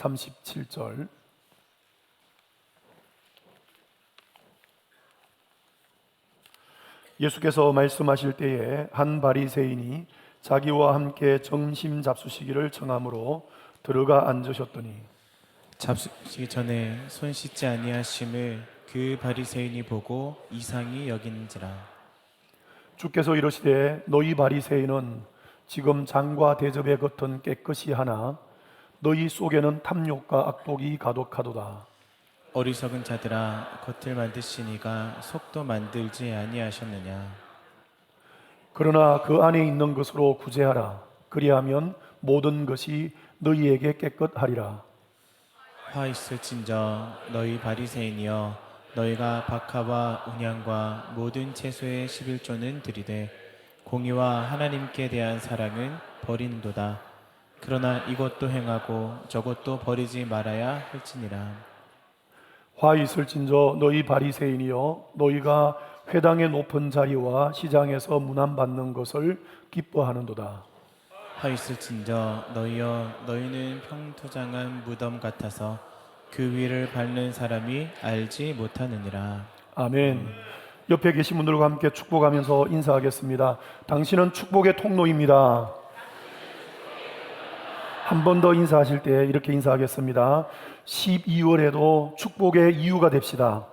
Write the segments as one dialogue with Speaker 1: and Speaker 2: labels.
Speaker 1: 37절. 예수께서 말씀하실 때에 한 바리새인이 자기와 함께 점심 잡수시기를 청함으로 들어가 앉으셨더니
Speaker 2: 잡수시기 전에 손 씻지 아니하심을 그 바리새인이 보고 이상히 여기는지라.
Speaker 1: 주께서 이르시되 너희 바리새인은 지금 잔과 대접의 겉은 깨끗이 하나 너희 속에는 탐욕과 악독이 가득하도다.
Speaker 2: 어리석은 자들아, 겉을 만드시니가 속도 만들지 아니하셨느냐.
Speaker 1: 그러나 그 안에 있는 것으로 구제하라. 그리하면 모든 것이 너희에게 깨끗하리라.
Speaker 2: 화 있을진저 너희 바리새인이여, 너희가 박하와 운양과 모든 채소의 11조는 드리되 공의와 하나님께 대한 사랑은 버리는도다. 그러나 이것도 행하고 저것도 버리지 말아야 할지니라.
Speaker 1: 화 있을진저 너희 바리새인이여 너희가 회당의 높은 자리와 시장에서 문안받는 것을 기뻐하는도다.
Speaker 2: 화 있을진저 너희여, 너희는 평토장한 무덤 같아서 그 위를 밟는 사람이 알지 못하느니라.
Speaker 1: 아멘. 옆에 계신 분들과 함께 축복하면서 인사하겠습니다. 당신은 축복의 통로입니다. 한 번 더 인사하실 때 이렇게 인사하겠습니다. 12월에도 축복의 이유가 됩시다.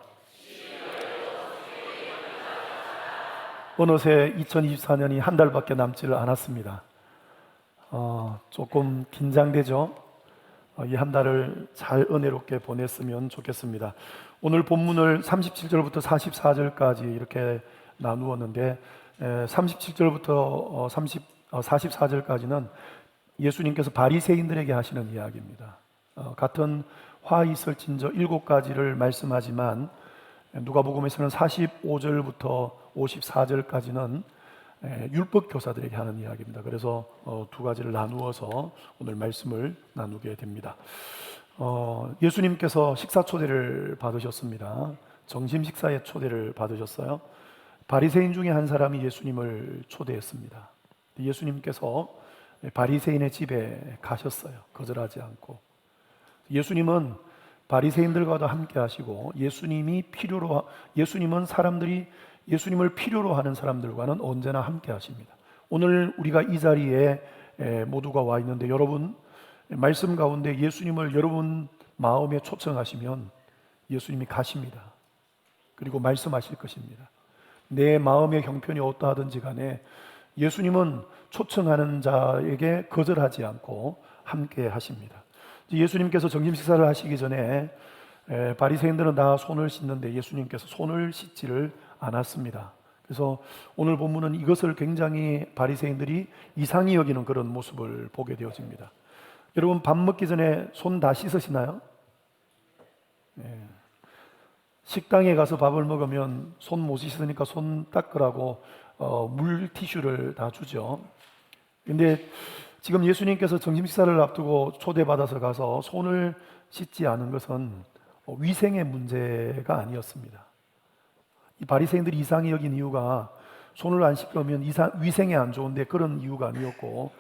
Speaker 1: 어느새 2024년이 한 달밖에 남지를 않았습니다. 조금 긴장되죠? 이 한 달을 잘 은혜롭게 보냈으면 좋겠습니다. 오늘 본문을 37절부터 44절까지 이렇게 나누었는데 37절부터 44절까지는 예수님께서 바리새인들에게 하시는 이야기입니다. 같은 화 있을진저 7가지를 말씀하지만 누가복음에서는 45절부터 54절까지는 율법 교사들에게 하는 이야기입니다. 그래서 두 가지를 나누어서 오늘 말씀을 나누게 됩니다. 예수님께서 식사 초대를 받으셨습니다. 점심 식사에 초대를 받으셨어요. 바리새인 중에 한 사람이 예수님을 초대했습니다. 예수님께서 바리새인의 집에 가셨어요. 거절하지 않고. 예수님은 바리새인들과도 함께 하시고 예수님은 예수님을 필요로 하는 사람들과는 언제나 함께 하십니다. 오늘 우리가 이 자리에 모두가 와 있는데 여러분 말씀 가운데 예수님을 여러분 마음에 초청하시면 예수님이 가십니다. 그리고 말씀하실 것입니다. 내 마음의 형편이 어떠하든지 간에 예수님은 초청하는 자에게 거절하지 않고 함께 하십니다. 예수님께서 점심 식사를 하시기 전에 바리새인들은 다 손을 씻는데 예수님께서 손을 씻지를 않았습니다. 그래서 오늘 본문은 이것을 굉장히 바리새인들이 이상히 여기는 그런 모습을 보게 되어집니다. 여러분 밥 먹기 전에 손 다 씻으시나요? 식당에 가서 밥을 먹으면 손 못 씻으니까 손 닦으라고 물 티슈를 다 주죠. 근데 지금 예수님께서 점심 식사를 앞두고 초대받아서 가서 손을 씻지 않은 것은 위생의 문제가 아니었습니다. 이 바리새인들이 이상히 여긴 이유가 손을 안 씻으면 위생에 안 좋은데 그런 이유가 아니었고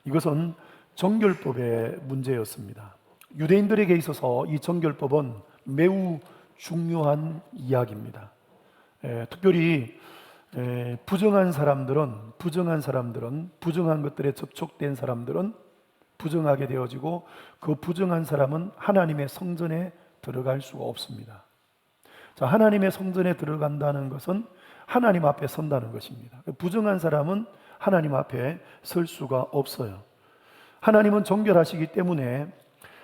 Speaker 1: 이것은 정결법의 문제였습니다. 유대인들에게 있어서 이 정결법은 매우 중요한 이야기입니다. 특별히 부정한 것들에 접촉된 사람들은 부정하게 되어지고 그 부정한 사람은 하나님의 성전에 들어갈 수가 없습니다. 자, 하나님의 성전에 들어간다는 것은 하나님 앞에 선다는 것입니다. 부정한 사람은 하나님 앞에 설 수가 없어요. 하나님은 정결하시기 때문에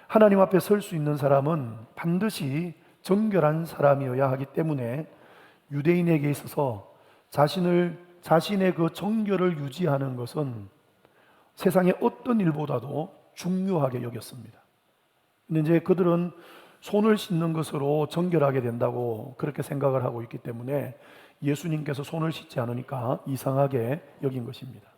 Speaker 1: 하나님 앞에 설 수 있는 사람은 반드시 정결한 사람이어야 하기 때문에 유대인에게 있어서 자신의 그 정결을 유지하는 것은 세상의 어떤 일보다도 중요하게 여겼습니다. 근데 이제 그들은 손을 씻는 것으로 정결하게 된다고 그렇게 생각을 하고 있기 때문에 예수님께서 손을 씻지 않으니까 이상하게 여긴 것입니다.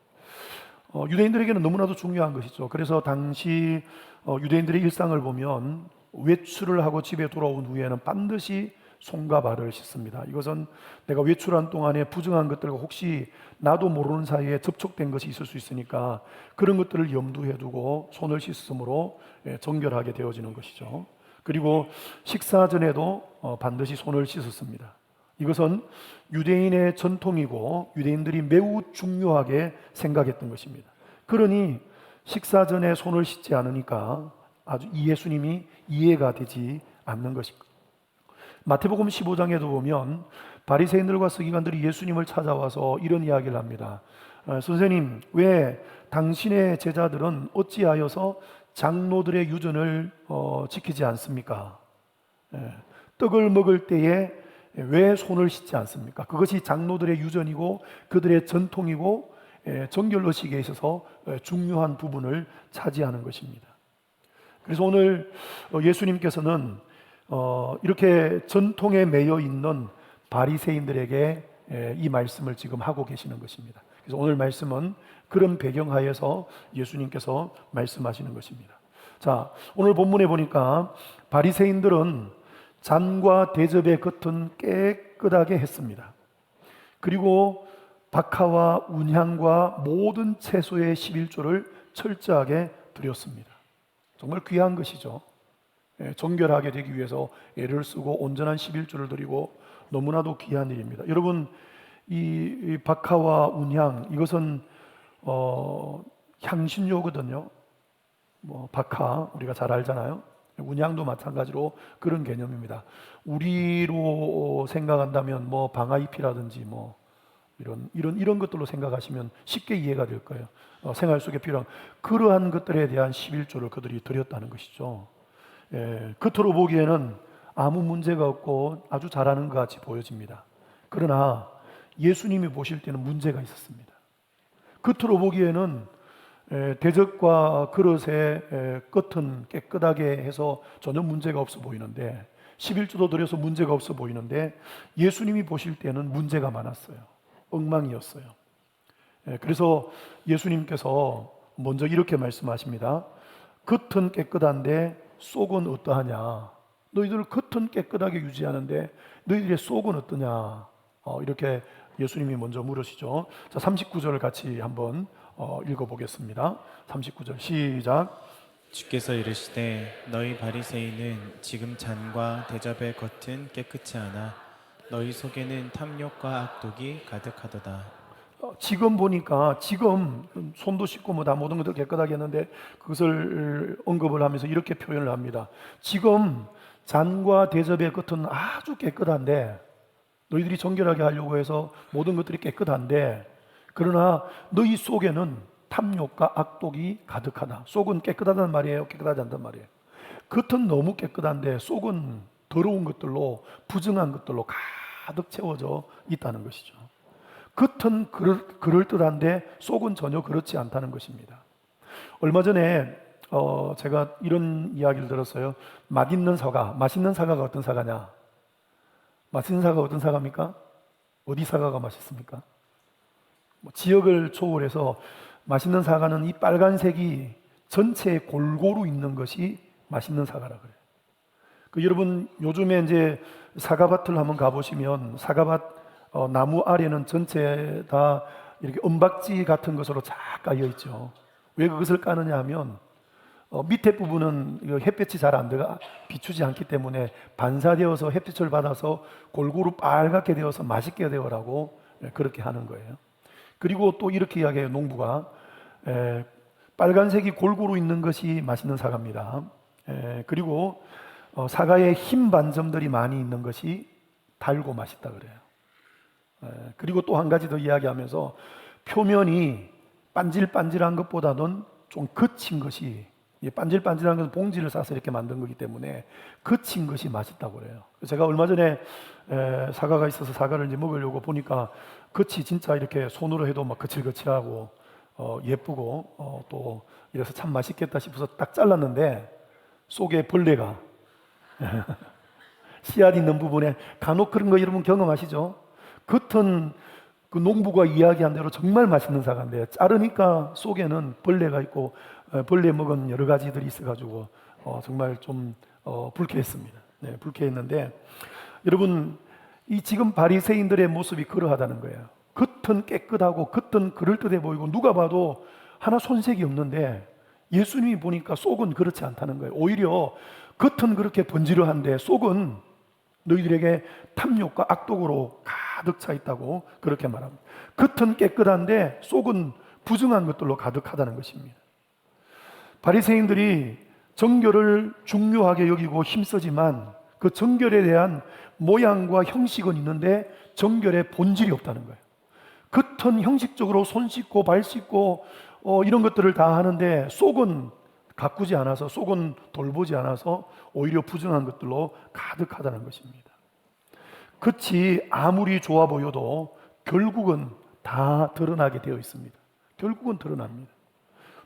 Speaker 1: 유대인들에게는 너무나도 중요한 것이죠. 그래서 당시 유대인들의 일상을 보면 외출을 하고 집에 돌아온 후에는 반드시 손과 발을 씻습니다. 이것은 내가 외출한 동안에 부정한 것들과 혹시 나도 모르는 사이에 접촉된 것이 있을 수 있으니까 그런 것들을 염두에 두고 손을 씻음으로 정결하게 되어지는 것이죠. 그리고 식사 전에도 반드시 손을 씻었습니다. 이것은 유대인의 전통이고 유대인들이 매우 중요하게 생각했던 것입니다. 그러니 식사 전에 손을 씻지 않으니까 아주 이 예수님이 이해가 되지 않는 것입니다. 마태복음 15장에도 보면 바리새인들과 서기관들이 예수님을 찾아와서 이런 이야기를 합니다. 선생님, 왜 당신의 제자들은 어찌하여서 장로들의 유전을 지키지 않습니까? 떡을 먹을 때에 왜 손을 씻지 않습니까? 그것이 장로들의 유전이고 그들의 전통이고 정결의식에 있어서 중요한 부분을 차지하는 것입니다. 그래서 오늘 예수님께서는 이렇게 전통에 매여 있는 바리새인들에게 이 말씀을 지금 하고 계시는 것입니다. 그래서 오늘 말씀은 그런 배경하에서 예수님께서 말씀하시는 것입니다. 자, 오늘 본문에 보니까 바리새인들은 잔과 대접의 겉은 깨끗하게 했습니다. 그리고 박하와 운향과 모든 채소의 11조를 철저하게 드렸습니다. 정말 귀한 것이죠. 정결하게 되기 위해서 애를 쓰고 온전한 11조를 드리고 너무나도 귀한 일입니다. 여러분, 이 박하와 운향, 이것은 향신료거든요. 박하 우리가 잘 알잖아요. 운향도 마찬가지로 그런 개념입니다. 우리로 생각한다면 방아잎이라든지 이런 것들로 생각하시면 쉽게 이해가 될 거예요. 생활 속에 필요한 그러한 것들에 대한 11조를 그들이 드렸다는 것이죠. 겉으로 보기에는 아무 문제가 없고 아주 잘하는 것 같이 보여집니다. 그러나 예수님이 보실 때는 문제가 있었습니다. 겉으로 보기에는 대접과 그릇의 끝은 깨끗하게 해서 전혀 문제가 없어 보이는데 11조도 드려서 문제가 없어 보이는데 예수님이 보실 때는 문제가 많았어요. 엉망이었어요. 그래서 예수님께서 먼저 이렇게 말씀하십니다. 겉은 깨끗한데 속은 어떠하냐? 너희들 겉은 깨끗하게 유지하는데 너희들의 속은 어떠냐? 이렇게 예수님이 먼저 물으시죠. 자, 39절을 같이 한번 읽어보겠습니다. 39절 시작.
Speaker 2: 주께서 이르시되 너희 바리새인은 지금 잔과 대접의 겉은 깨끗이 하나 너희 속에는 탐욕과 악독이 가득하도다.
Speaker 1: 지금 보니까 지금 손도 씻고 다 모든 것도 깨끗하게 했는데 그것을 언급을 하면서 이렇게 표현을 합니다. 지금 잔과 대접의 겉은 아주 깨끗한데 너희들이 정결하게 하려고 해서 모든 것들이 깨끗한데 그러나 너희 속에는 탐욕과 악독이 가득하다. 속은 깨끗하단 말이에요? 깨끗하지 않단 말이에요? 겉은 너무 깨끗한데 속은 더러운 것들로 부정한 것들로 가득 채워져 있다는 것이죠. 겉은 그럴듯한데 속은 전혀 그렇지 않다는 것입니다. 얼마 전에 제가 이런 이야기를 들었어요. 맛있는 사과가 어떤 사과냐? 맛있는 사과가 어떤 사과입니까? 어디 사과가 맛있습니까? 지역을 초월해서 맛있는 사과는 이 빨간색이 전체에 골고루 있는 것이 맛있는 사과라 그래요. 여러분 요즘에 이제 사과밭을 한번 가보시면 사과밭 나무 아래는 전체 다 이렇게 은박지 같은 것으로 쫙 깔려 있죠. 왜 그것을 까느냐 하면 밑에 부분은 햇볕이 잘 안 들어가 비추지 않기 때문에 반사되어서 햇빛을 받아서 골고루 빨갛게 되어서 맛있게 되어라고 그렇게 하는 거예요. 그리고 또 이렇게 이야기해요. 농부가 빨간색이 골고루 있는 것이 맛있는 사과입니다. 그리고 사과에 흰 반점들이 많이 있는 것이 달고 맛있다 그래요. 그리고 또 한 가지 더 이야기하면서 표면이 반질반질한 것보다는 좀 거친 것이 반질반질한 것은 봉지를 싸서 이렇게 만든 거기 때문에 거친 것이 맛있다고 그래요. 제가 얼마 전에 사과가 있어서 사과를 이제 먹으려고 보니까 겉이 진짜 이렇게 손으로 해도 막 거칠거칠하고 예쁘고 또 이래서 참 맛있겠다 싶어서 딱 잘랐는데 속에 벌레가 씨앗 있는 부분에 간혹 그런 거 여러분 경험하시죠? 겉은 그 농부가 이야기한 대로 정말 맛있는 사과인데 자르니까 속에는 벌레가 있고 벌레 먹은 여러 가지들이 있어가지고 정말 좀 불쾌했습니다. 불쾌했는데 여러분, 이 지금 바리새인들의 모습이 그러하다는 거예요. 겉은 깨끗하고 겉은 그럴듯해 보이고 누가 봐도 하나 손색이 없는데 예수님이 보니까 속은 그렇지 않다는 거예요. 오히려 겉은 그렇게 번지르한데 속은 너희들에게 탐욕과 악독으로 가득 차 있다고 그렇게 말합니다. 겉은 깨끗한데 속은 부정한 것들로 가득하다는 것입니다. 바리새인들이 정결을 중요하게 여기고 힘쓰지만 그 정결에 대한 모양과 형식은 있는데 정결의 본질이 없다는 거예요. 겉은 형식적으로 손 씻고 발 씻고 이런 것들을 다 하는데 속은 가꾸지 않아서, 속은 돌보지 않아서 오히려 부정한 것들로 가득하다는 것입니다. 끝이 아무리 좋아 보여도 결국은 다 드러나게 되어 있습니다. 결국은 드러납니다.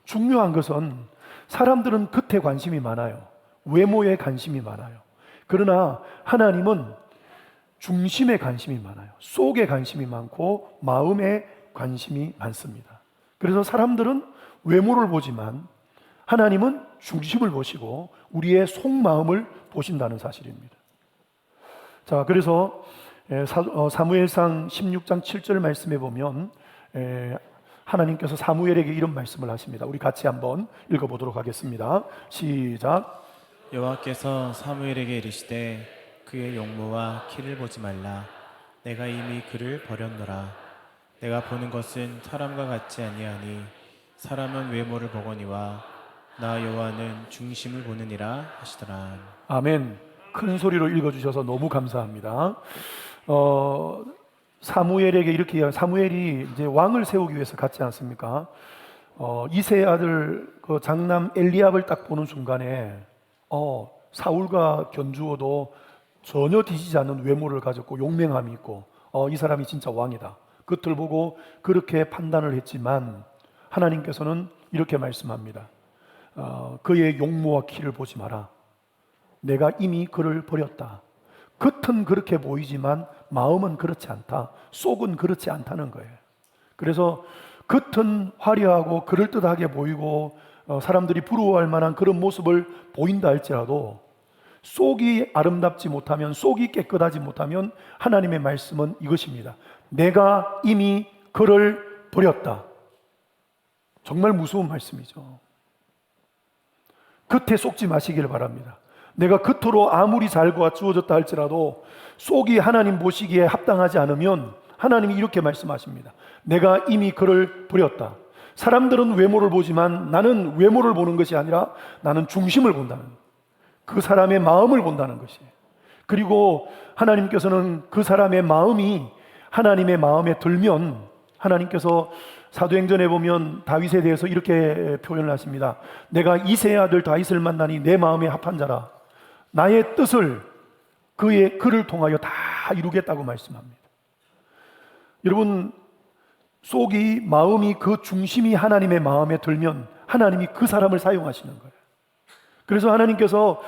Speaker 1: 중요한 것은 사람들은 겉에 관심이 많아요. 외모에 관심이 많아요. 그러나 하나님은 중심에 관심이 많아요. 속에 관심이 많고 마음에 관심이 많습니다. 그래서 사람들은 외모를 보지만 하나님은 중심을 보시고 우리의 속마음을 보신다는 사실입니다. 자, 그래서 사무엘상 16장 7절 말씀에 보면 하나님께서 사무엘에게 이런 말씀을 하십니다. 우리 같이 한번 읽어보도록 하겠습니다. 시작.
Speaker 2: 여호와께서 사무엘에게 이르시되 그의 용모와 키를 보지 말라. 내가 이미 그를 버렸노라. 내가 보는 것은 사람과 같지 아니하니 사람은 외모를 보거니와 나 여호와는 중심을 보느니라 하시더라.
Speaker 1: 아멘. 큰 소리로 읽어주셔서 너무 감사합니다. 사무엘에게 이렇게 이야기, 사무엘이 이제 왕을 세우기 위해서 갔지 않습니까? 이세의 아들 그 장남 엘리압을 딱 보는 순간에 사울과 견주어도 전혀 뒤지지 않는 외모를 가졌고 용맹함이 있고 이 사람이 진짜 왕이다. 그것을 보고 그렇게 판단을 했지만 하나님께서는 이렇게 말씀합니다. 그의 용모와 키를 보지 마라. 내가 이미 그를 버렸다. 겉은 그렇게 보이지만 마음은 그렇지 않다. 속은 그렇지 않다는 거예요. 그래서 겉은 화려하고 그럴듯하게 보이고 사람들이 부러워할 만한 그런 모습을 보인다 할지라도 속이 아름답지 못하면, 속이 깨끗하지 못하면 하나님의 말씀은 이것입니다. 내가 이미 그를 버렸다. 정말 무서운 말씀이죠. 겉에 속지 마시기를 바랍니다. 내가 겉으로 아무리 잘 갖추어졌다 할지라도 속이 하나님 보시기에 합당하지 않으면 하나님이 이렇게 말씀하십니다. 내가 이미 그를 버렸다. 사람들은 외모를 보지만 나는 외모를 보는 것이 아니라 나는 중심을 본다는 거예요. 그 사람의 마음을 본다는 것이에요. 그리고 하나님께서는 그 사람의 마음이 하나님의 마음에 들면 하나님께서 사도행전에 보면 다윗에 대해서 이렇게 표현을 하십니다. 내가 이새의 아들 다윗을 만나니 내 마음에 합한 자라. 나의 뜻을 그를 통하여 다 이루겠다고 말씀합니다. 여러분, 속이, 마음이, 그 중심이 하나님의 마음에 들면 하나님이 그 사람을 사용하시는 거예요. 그래서 하나님께서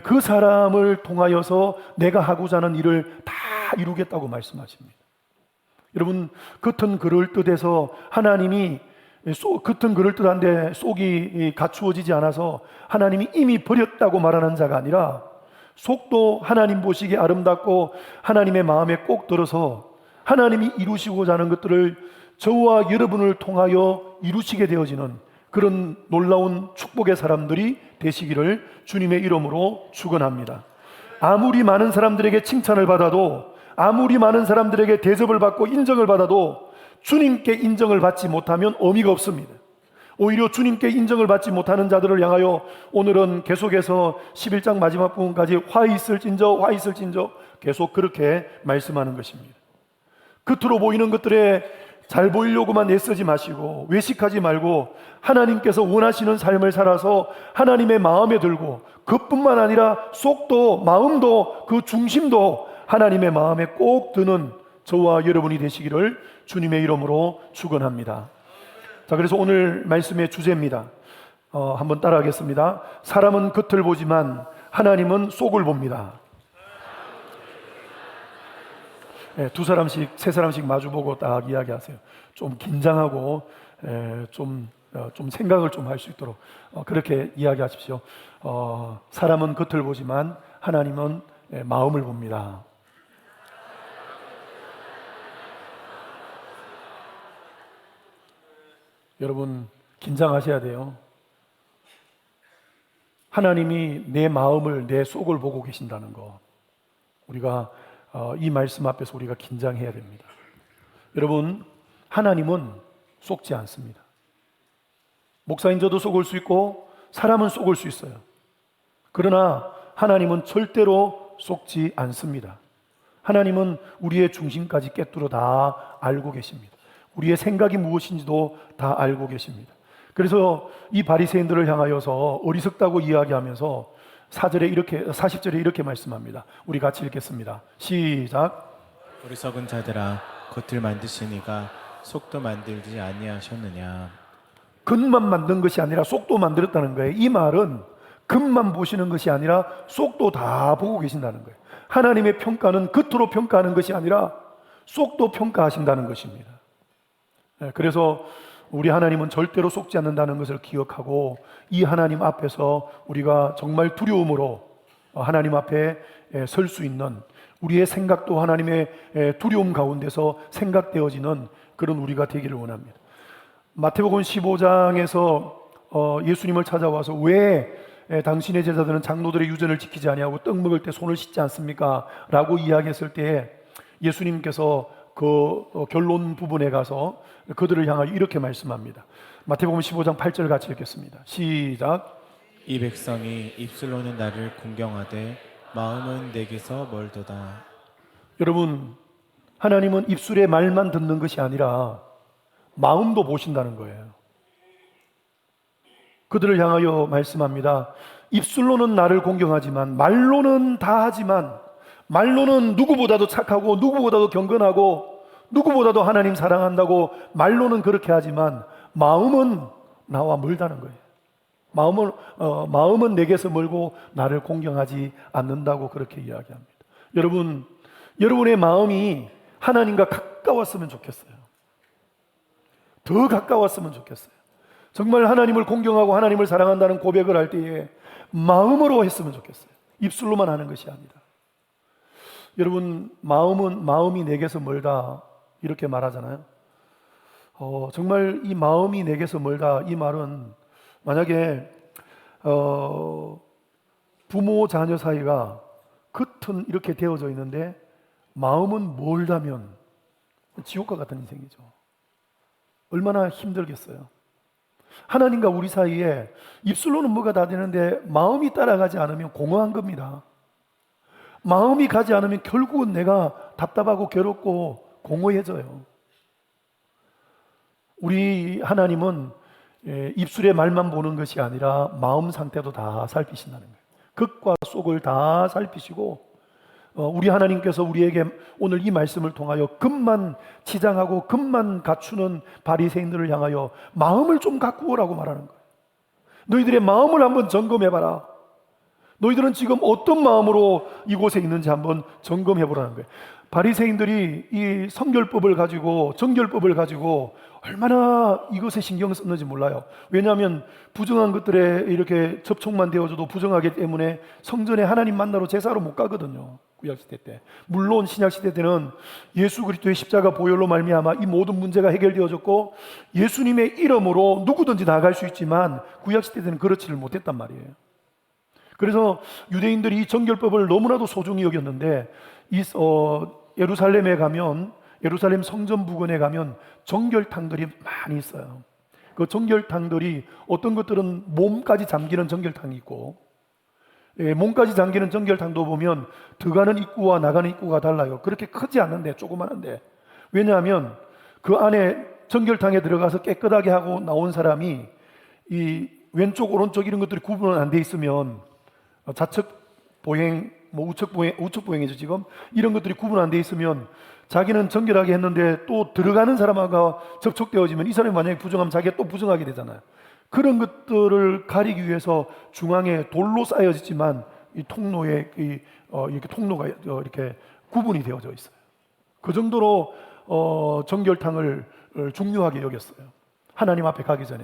Speaker 1: 그 사람을 통하여서 내가 하고자 하는 일을 다 이루겠다고 말씀하십니다. 여러분, 겉은 그럴듯해서 하나님이 겉은 그럴듯한데 속이 갖추어지지 않아서 하나님이 이미 버렸다고 말하는 자가 아니라 속도 하나님 보시기에 아름답고 하나님의 마음에 꼭 들어서 하나님이 이루시고자 하는 것들을 저와 여러분을 통하여 이루시게 되어지는 그런 놀라운 축복의 사람들이 되시기를 주님의 이름으로 축원합니다. 아무리 많은 사람들에게 칭찬을 받아도, 아무리 많은 사람들에게 대접을 받고 인정을 받아도 주님께 인정을 받지 못하면 의미가 없습니다. 오히려 주님께 인정을 받지 못하는 자들을 향하여 오늘은 계속해서 11장 마지막 부분까지 화 있을진저 계속 그렇게 말씀하는 것입니다. 겉으로 보이는 것들에 잘 보이려고만 애쓰지 마시고 외식하지 말고 하나님께서 원하시는 삶을 살아서 하나님의 마음에 들고 그뿐만 아니라 속도, 마음도, 그 중심도 하나님의 마음에 꼭 드는 저와 여러분이 되시기를 주님의 이름으로 축원합니다. 자, 그래서 오늘 말씀의 주제입니다. 한번 따라하겠습니다. 사람은 겉을 보지만 하나님은 속을 봅니다. 네, 두 사람씩, 세 사람씩 마주보고 딱 이야기하세요. 좀 긴장하고 좀 생각을 좀 할 수 있도록 그렇게 이야기하십시오. 사람은 겉을 보지만 하나님은 마음을 봅니다. 여러분 긴장하셔야 돼요. 하나님이 내 마음을, 내 속을 보고 계신다는 거, 우리가 이 말씀 앞에서 우리가 긴장해야 됩니다. 여러분, 하나님은 속지 않습니다. 목사인 저도 속을 수 있고 사람은 속을 수 있어요. 그러나 하나님은 절대로 속지 않습니다. 하나님은 우리의 중심까지 꿰뚫어 다 알고 계십니다. 우리의 생각이 무엇인지도 다 알고 계십니다. 그래서 이 바리새인들을 향하여서 어리석다고 이야기하면서 40절에 이렇게 말씀합니다. 우리 같이 읽겠습니다. 시작.
Speaker 2: 어리석은 자들아, 겉을 만드시니가 속도 만들지 아니하셨느냐.
Speaker 1: 겉만 만든 것이 아니라 속도 만들었다는 거예요. 이 말은 겉만 보시는 것이 아니라 속도 다 보고 계신다는 거예요. 하나님의 평가는 겉으로 평가하는 것이 아니라 속도 평가하신다는 것입니다. 그래서 우리 하나님은 절대로 속지 않는다는 것을 기억하고 이 하나님 앞에서 우리가 정말 두려움으로 하나님 앞에 설 수 있는, 우리의 생각도 하나님의 두려움 가운데서 생각되어지는 그런 우리가 되기를 원합니다. 마태복음 15장에서 예수님을 찾아와서 왜 당신의 제자들은 장로들의 유전을 지키지 아니하고 떡 먹을 때 손을 씻지 않습니까? 라고 이야기했을 때 예수님께서 그 결론 부분에 가서 그들을 향하여 이렇게 말씀합니다. 마태복음 15장 8절 같이 읽겠습니다. 시작.
Speaker 2: 이 백성이 입술로는 나를 공경하되 마음은 내게서 멀도다.
Speaker 1: 여러분, 하나님은 입술의 말만 듣는 것이 아니라 마음도 보신다는 거예요. 그들을 향하여 말씀합니다. 입술로는 나를 공경하지만, 말로는 다 하지만, 말로는 누구보다도 착하고 누구보다도 경건하고 누구보다도 하나님 사랑한다고 말로는 그렇게 하지만 마음은 나와 멀다는 거예요. 마음은 내게서 멀고 나를 공경하지 않는다고 그렇게 이야기합니다. 여러분, 여러분의 마음이 하나님과 가까웠으면 좋겠어요. 더 가까웠으면 좋겠어요. 정말 하나님을 공경하고 하나님을 사랑한다는 고백을 할 때에 마음으로 했으면 좋겠어요. 입술로만 하는 것이 아니라. 여러분, 마음이 내게서 멀다 이렇게 말하잖아요. 정말 이 마음이 내게서 멀다, 이 말은 만약에 부모 자녀 사이가 겉은 이렇게 되어져 있는데 마음은 멀다면 지옥과 같은 인생이죠. 얼마나 힘들겠어요. 하나님과 우리 사이에 입술로는 뭐가 다 되는데 마음이 따라가지 않으면 공허한 겁니다. 마음이 가지 않으면 결국은 내가 답답하고 괴롭고 공허해져요. 우리 하나님은 입술의 말만 보는 것이 아니라 마음 상태도 다 살피신다는 거예요. 겉과 속을 다 살피시고 우리 하나님께서 우리에게 오늘 이 말씀을 통하여 겉만 치장하고 겉만 갖추는 바리새인들을 향하여 마음을 좀 갖고 오라고 말하는 거예요. 너희들의 마음을 한번 점검해봐라. 너희들은 지금 어떤 마음으로 이곳에 있는지 한번 점검해 보라는 거예요. 바리새인들이 이 성결법을 가지고, 정결법을 가지고 얼마나 이것에 신경을 썼는지 몰라요. 왜냐하면 부정한 것들에 이렇게 접촉만 되어져도 부정하기 때문에 성전에 하나님 만나러 제사로 못 가거든요. 구약시대 때. 물론 신약시대 때는 예수 그리스도의 십자가 보혈로 말미암아 이 모든 문제가 해결되어졌고 예수님의 이름으로 누구든지 나아갈 수 있지만 구약시대 때는 그렇지를 못했단 말이에요. 그래서 유대인들이 이 정결법을 너무나도 소중히 여겼는데 예루살렘에 가면, 예루살렘 성전 부근에 가면 정결탕들이 많이 있어요. 그 정결탕들이 어떤 것들은 몸까지 잠기는 정결탕이 있고, 몸까지 잠기는 정결탕도 보면 들어가는 입구와 나가는 입구가 달라요. 그렇게 크지 않는데, 조그마한데. 왜냐하면 그 안에 정결탕에 들어가서 깨끗하게 하고 나온 사람이 이 왼쪽 오른쪽 이런 것들이 구분 안 돼 있으면 좌측 보행, 우측 보행이죠 지금. 이런 것들이 구분 안 돼 있으면 자기는 정결하게 했는데 또 들어가는 사람하고 접촉되어지면 이 사람이 만약에 부정하면 자기가 또 부정하게 되잖아요. 그런 것들을 가리기 위해서 중앙에 돌로 쌓여지지만 이 통로에 이렇게 통로가 이렇게 구분이 되어져 있어요. 그 정도로 정결탕을 중요하게 여겼어요. 하나님 앞에 가기 전에.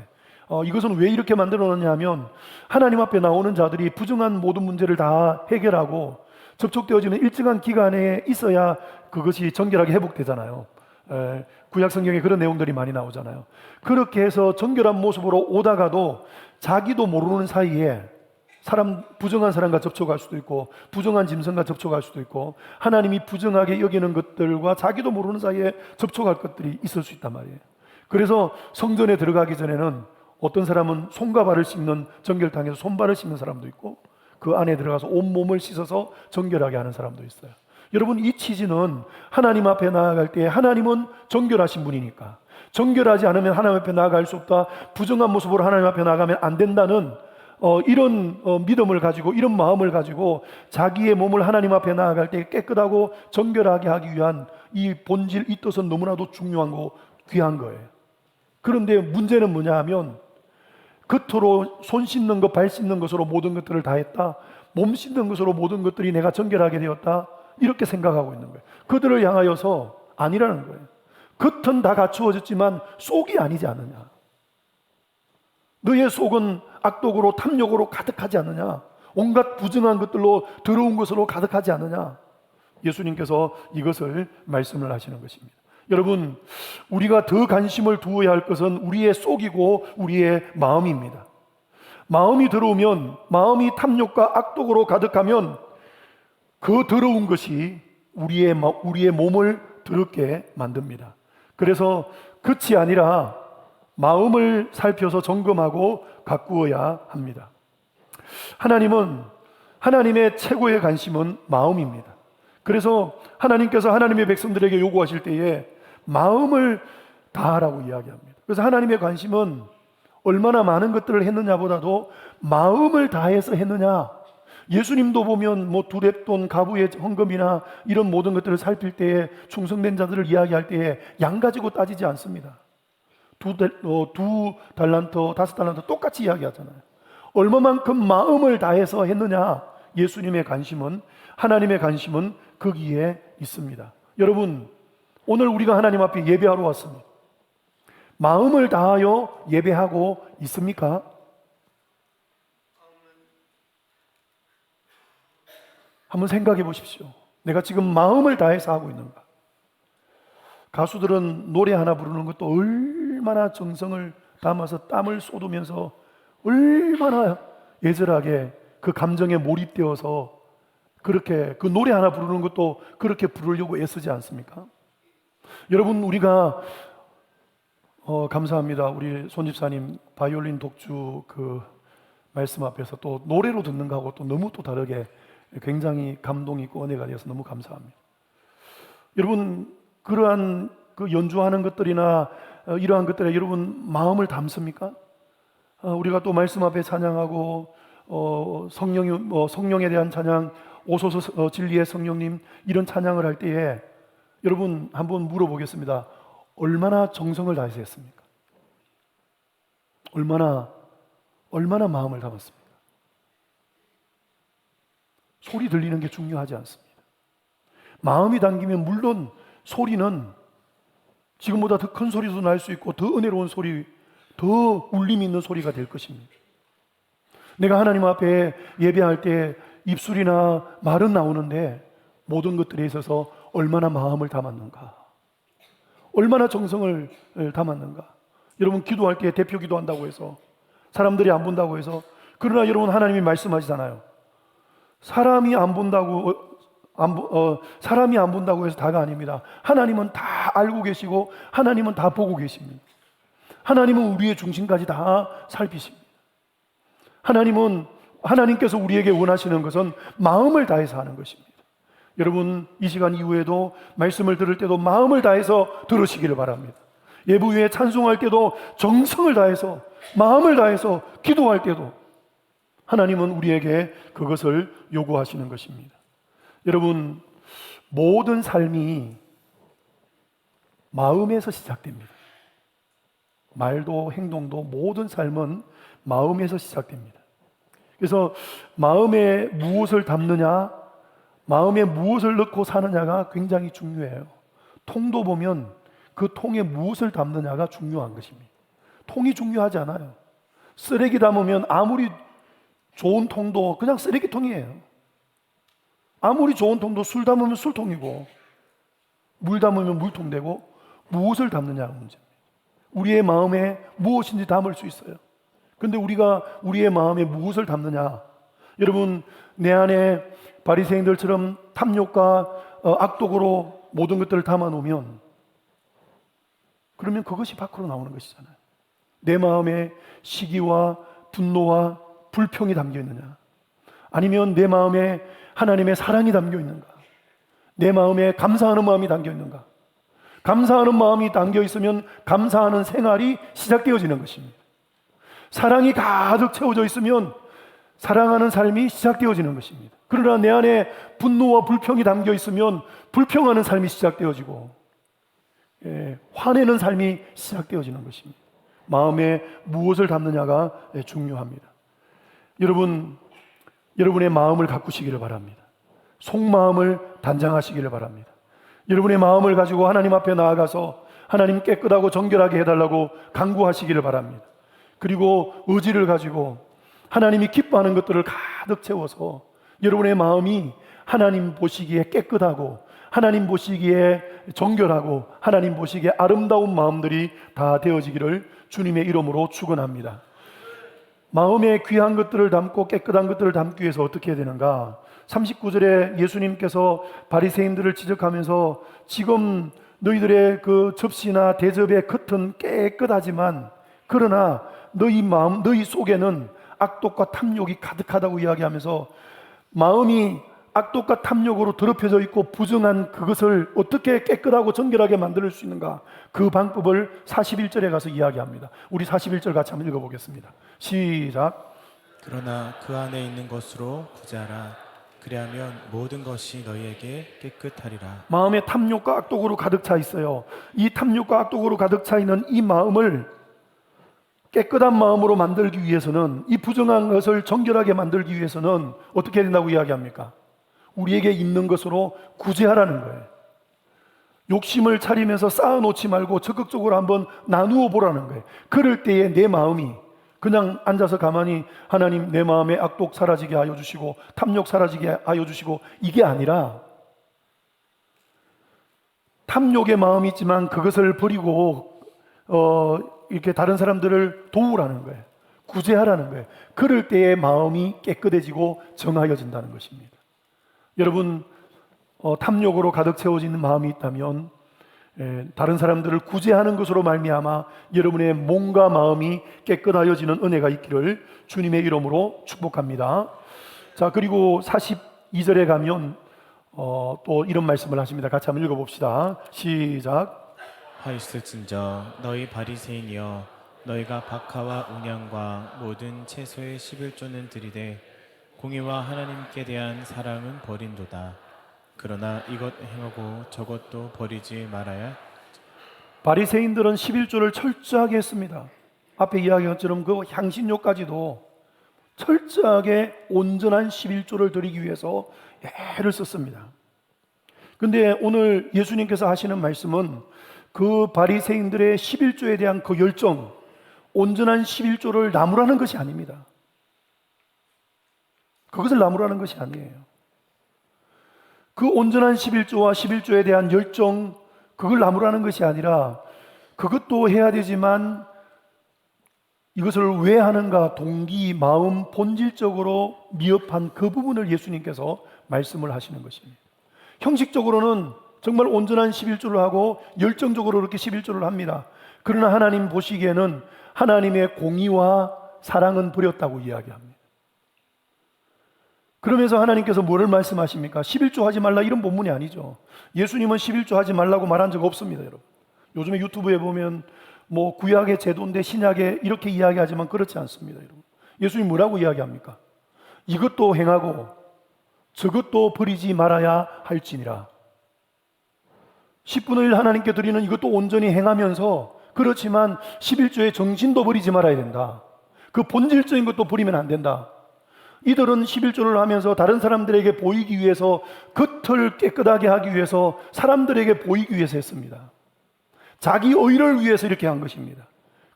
Speaker 1: 이것은 왜 이렇게 만들어놨냐 하면 하나님 앞에 나오는 자들이 부정한 모든 문제를 다 해결하고 접촉되어지는 일정한 기간에 있어야 그것이 정결하게 회복되잖아요. 구약 성경에 그런 내용들이 많이 나오잖아요. 그렇게 해서 정결한 모습으로 오다가도 자기도 모르는 사이에 부정한 사람과 접촉할 수도 있고 부정한 짐승과 접촉할 수도 있고 하나님이 부정하게 여기는 것들과 자기도 모르는 사이에 접촉할 것들이 있을 수 있단 말이에요. 그래서 성전에 들어가기 전에는 어떤 사람은 손과 발을 씻는 정결탕에서 손발을 씻는 사람도 있고 그 안에 들어가서 온몸을 씻어서 정결하게 하는 사람도 있어요. 여러분, 이 취지는 하나님 앞에 나아갈 때 하나님은 정결하신 분이니까 정결하지 않으면 하나님 앞에 나아갈 수 없다, 부정한 모습으로 하나님 앞에 나가면 안 된다는 이런 믿음을 가지고 이런 마음을 가지고 자기의 몸을 하나님 앞에 나아갈 때 깨끗하고 정결하게 하기 위한 이 본질, 이 뜻은 너무나도 중요한 거 귀한 거예요. 그런데 문제는 뭐냐 하면 겉으로 손 씻는 것, 발 씻는 것으로 모든 것들을 다 했다, 몸 씻는 것으로 모든 것들이 내가 정결하게 되었다, 이렇게 생각하고 있는 거예요. 그들을 향하여서 아니라는 거예요. 겉은 다 갖추어졌지만 속이 아니지 않느냐. 너의 속은 악독으로 탐욕으로 가득하지 않느냐. 온갖 부정한 것들로 더러운 것으로 가득하지 않느냐. 예수님께서 이것을 말씀을 하시는 것입니다. 여러분, 우리가 더 관심을 두어야 할 것은 우리의 속이고 우리의 마음입니다. 마음이 더러우면, 마음이 탐욕과 악독으로 가득하면 그 더러운 것이 우리의 몸을 더럽게 만듭니다. 그래서 끝이 아니라 마음을 살펴서 점검하고 가꾸어야 합니다. 하나님은, 하나님의 최고의 관심은 마음입니다. 그래서 하나님께서 하나님의 백성들에게 요구하실 때에 마음을 다하라고 이야기합니다. 그래서 하나님의 관심은 얼마나 많은 것들을 했느냐보다도 마음을 다해서 했느냐. 예수님도 보면 두렙돈, 가부의 헌금이나 이런 모든 것들을 살필 때에 충성된 자들을 이야기할 때에 양 가지고 따지지 않습니다. 두 달란트, 5달란트 똑같이 이야기하잖아요. 얼마만큼 마음을 다해서 했느냐. 예수님의 관심은, 하나님의 관심은 거기에 있습니다. 여러분, 오늘 우리가 하나님 앞에 예배하러 왔습니다. 마음을 다하여 예배하고 있습니까? 한번 생각해 보십시오. 내가 지금 마음을 다해서 하고 있는가? 가수들은 노래 하나 부르는 것도 얼마나 정성을 담아서 땀을 쏟으면서 얼마나 예절하게 그 감정에 몰입되어서 그렇게 그 노래 하나 부르는 것도 그렇게 부르려고 애쓰지 않습니까? 여러분, 우리가 감사합니다. 우리 손집사님 바이올린 독주 그 말씀 앞에서 또 노래로 듣는 거하고 또 너무 또 다르게 굉장히 감동이 있고 은혜가 되어서 너무 감사합니다. 여러분, 그러한 그 연주하는 것들이나 이러한 것들에 여러분 마음을 담습니까? 우리가 또 말씀 앞에 찬양하고 성령에 대한 찬양, 오소서 진리의 성령님, 이런 찬양을 할 때에 여러분 한번 물어보겠습니다. 얼마나 정성을 다해서 했습니까? 얼마나 마음을 담았습니까? 소리 들리는 게 중요하지 않습니다. 마음이 담기면 물론 소리는 지금보다 더 큰 소리도 날 수 있고 더 은혜로운 소리, 더 울림 있는 소리가 될 것입니다. 내가 하나님 앞에 예배할 때 입술이나 말은 나오는데 모든 것들에 있어서 얼마나 마음을 담았는가, 얼마나 정성을 담았는가. 여러분, 기도할 때 대표 기도한다고 해서 사람들이 안 본다고 해서, 그러나 여러분 하나님이 말씀하시잖아요. 사람이 안 본다고 해서 다가 아닙니다. 하나님은 다 알고 계시고 하나님은 다 보고 계십니다. 하나님은 우리의 중심까지 다 살피십니다. 하나님께서 우리에게 원하시는 것은 마음을 다해서 하는 것입니다. 여러분, 이 시간 이후에도 말씀을 들을 때도 마음을 다해서 들으시기를 바랍니다. 예배 후에 찬송할 때도 정성을 다해서, 마음을 다해서 기도할 때도 하나님은 우리에게 그것을 요구하시는 것입니다. 여러분, 모든 삶이 마음에서 시작됩니다. 말도 행동도 모든 삶은 마음에서 시작됩니다. 그래서 마음에 무엇을 담느냐, 마음에 무엇을 넣고 사느냐가 굉장히 중요해요. 통도 보면 그 통에 무엇을 담느냐가 중요한 것입니다. 통이 중요하지 않아요. 쓰레기 담으면 아무리 좋은 통도 그냥 쓰레기통이에요. 아무리 좋은 통도 술 담으면 술통이고, 물 담으면 물통 되고, 무엇을 담느냐가 문제입니다. 우리의 마음에 무엇인지 담을 수 있어요. 근데 우리가 우리의 마음에 무엇을 담느냐? 여러분, 내 안에 바리새인들처럼 탐욕과 악독으로 모든 것들을 담아 놓으면, 그러면 그것이 밖으로 나오는 것이잖아요. 내 마음에 시기와 분노와 불평이 담겨 있느냐? 아니면 내 마음에 하나님의 사랑이 담겨 있는가? 내 마음에 감사하는 마음이 담겨 있는가? 감사하는 마음이 담겨 있으면 감사하는 생활이 시작되어지는 것입니다. 사랑이 가득 채워져 있으면 사랑하는 삶이 시작되어지는 것입니다. 그러나 내 안에 분노와 불평이 담겨 있으면 불평하는 삶이 시작되어지고, 화내는 삶이 시작되어지는 것입니다. 마음에 무엇을 담느냐가 중요합니다. 여러분, 여러분의 마음을 가꾸시기를 바랍니다. 속마음을 단장하시기를 바랍니다. 여러분의 마음을 가지고 하나님 앞에 나아가서 하나님 깨끗하고 정결하게 해달라고 간구하시기를 바랍니다. 그리고 의지를 가지고 하나님이 기뻐하는 것들을 가득 채워서 여러분의 마음이 하나님 보시기에 깨끗하고 하나님 보시기에 정결하고 하나님 보시기에 아름다운 마음들이 다 되어지기를 주님의 이름으로 축원합니다. 마음에 귀한 것들을 담고 깨끗한 것들을 담기 위해서 어떻게 해야 되는가? 39절에 예수님께서 바리새인들을 지적하면서 지금 너희들의 그 접시나 대접의 겉은 깨끗하지만 그러나 너희 마음, 너희 속에는 악독과 탐욕이 가득하다고 이야기하면서 마음이 악독과 탐욕으로 더럽혀져 있고 부정한 그것을 어떻게 깨끗하고 정결하게 만들 수 있는가? 그 방법을 41절에 가서 이야기합니다. 우리 41절 같이 한번 읽어보겠습니다. 시작.
Speaker 2: 그러나 그 안에 있는 것으로 구제하라. 그리하면 모든 것이 너희에게 깨끗하리라.
Speaker 1: 마음에 탐욕과 악독으로 가득 차 있어요. 이 탐욕과 악독으로 가득 차 있는 이 마음을 깨끗한 마음으로 만들기 위해서는, 이 부정한 것을 정결하게 만들기 위해서는 어떻게 해야 된다고 이야기합니까? 우리에게 있는 것으로 구제하라는 거예요. 욕심을 차리면서 쌓아놓지 말고 적극적으로 한번 나누어 보라는 거예요. 그럴 때에 내 마음이 그냥 앉아서 가만히 하나님 내 마음의 악독 사라지게 하여 주시고 탐욕 사라지게 하여 주시고 이게 아니라, 탐욕의 마음이 있지만 그것을 버리고 이렇게 다른 사람들을 도우라는 거예요. 구제하라는 거예요. 그럴 때에 마음이 깨끗해지고 정하여진다는 것입니다. 여러분, 탐욕으로 가득 채워진 마음이 있다면 다른 사람들을 구제하는 것으로 말미암아 여러분의 몸과 마음이 깨끗하여지는 은혜가 있기를 주님의 이름으로 축복합니다. 자, 그리고 42절에 가면 또 이런 말씀을 하십니다. 같이 한번 읽어봅시다. 시작.
Speaker 2: 하였을진저 너희 바리새인이여, 너희가 박하와 온양과 모든 채소의 11조는 들이되 공의와 하나님께 대한 사랑은 버린도다. 그러나 이것 행하고 저것도 버리지 말아야.
Speaker 1: 바리새인들은 11조를 철저하게 했습니다. 앞에 이야기한 것처럼 그 향신료까지도 철저하게 온전한 11조를 드리기 위해서 애를 썼습니다. 근데 오늘 예수님께서 하시는 말씀은 그 바리새인들의 11조에 대한 그 열정, 온전한 11조를 나무라는 것이 아닙니다. 그것을 나무라는 것이 아니에요. 그 온전한 11조와 11조에 대한 열정, 그걸 나무라는 것이 아니라 그것도 해야 되지만 이것을 왜 하는가, 동기, 마음, 본질적으로 미흡한 그 부분을 예수님께서 말씀을 하시는 것입니다. 형식적으로는 정말 온전한 11조를 하고 열정적으로 그렇게 11조를 합니다. 그러나 하나님 보시기에는 하나님의 공의와 사랑은 버렸다고 이야기합니다. 그러면서 하나님께서 뭐를 말씀하십니까? 11조 하지 말라, 이런 본문이 아니죠. 예수님은 11조 하지 말라고 말한 적 없습니다, 여러분. 요즘에 유튜브에 보면 뭐 구약의 제도인데 신약에 이렇게 이야기하지만 그렇지 않습니다, 여러분. 예수님 뭐라고 이야기합니까? 이것도 행하고 저것도 버리지 말아야 할지니라. 10분의 1 하나님께 드리는 이것도 온전히 행하면서, 그렇지만 11조의 정신도 버리지 말아야 된다. 그 본질적인 것도 버리면 안 된다. 이들은 11조를 하면서 다른 사람들에게 보이기 위해서, 겉을 깨끗하게 하기 위해서, 사람들에게 보이기 위해서 했습니다. 자기 의를 위해서 이렇게 한 것입니다.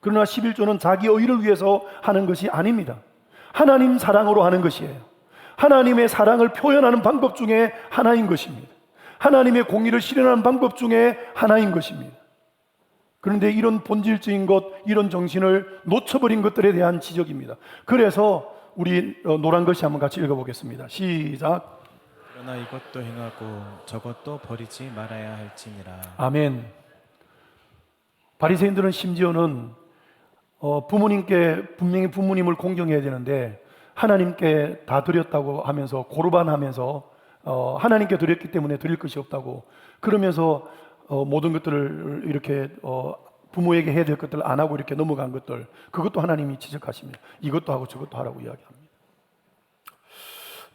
Speaker 1: 그러나 11조는 자기 의를 위해서 하는 것이 아닙니다. 하나님 사랑으로 하는 것이에요. 하나님의 사랑을 표현하는 방법 중에 하나인 것입니다. 하나님의 공의를 실현하는 방법 중에 하나인 것입니다. 그런데 이런 본질적인 것, 이런 정신을 놓쳐버린 것들에 대한 지적입니다. 그래서 우리 노란 글씨 한번 같이 읽어보겠습니다. 시작.
Speaker 2: 그러나 이것도 행하고 저것도 버리지 말아야 할지니라.
Speaker 1: 아멘. 바리새인들은 심지어는 부모님께 분명히 부모님을 공경해야 되는데 하나님께 다 드렸다고 하면서 고르반하면서 하나님께 드렸기 때문에 드릴 것이 없다고 그러면서 모든 것들을 이렇게 부모에게 해야 될 것들을 안 하고 이렇게 넘어간 것들, 그것도 하나님이 지적하십니다. 이것도 하고 저것도 하라고 이야기합니다.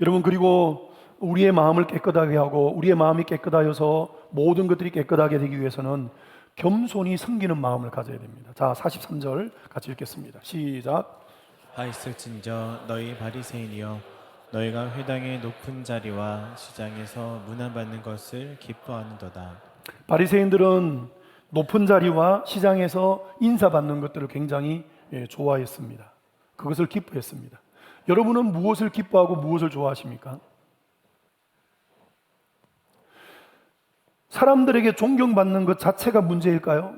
Speaker 1: 여러분, 그리고 우리의 마음을 깨끗하게 하고 우리의 마음이 깨끗하여서 모든 것들이 깨끗하게 되기 위해서는 겸손히 섬기는 마음을 가져야 됩니다. 자, 43절 같이 읽겠습니다. 시작.
Speaker 2: 하 있을진저 너희 바리새인이여 너희가 회당의 높은 자리와 시장에서 문안받는 것을 기뻐하는도다.
Speaker 1: 바리새인들은 높은 자리와 시장에서 인사받는 것들을 굉장히 좋아했습니다. 그것을 기뻐했습니다. 여러분은 무엇을 기뻐하고 무엇을 좋아하십니까? 사람들에게 존경받는 것 자체가 문제일까요?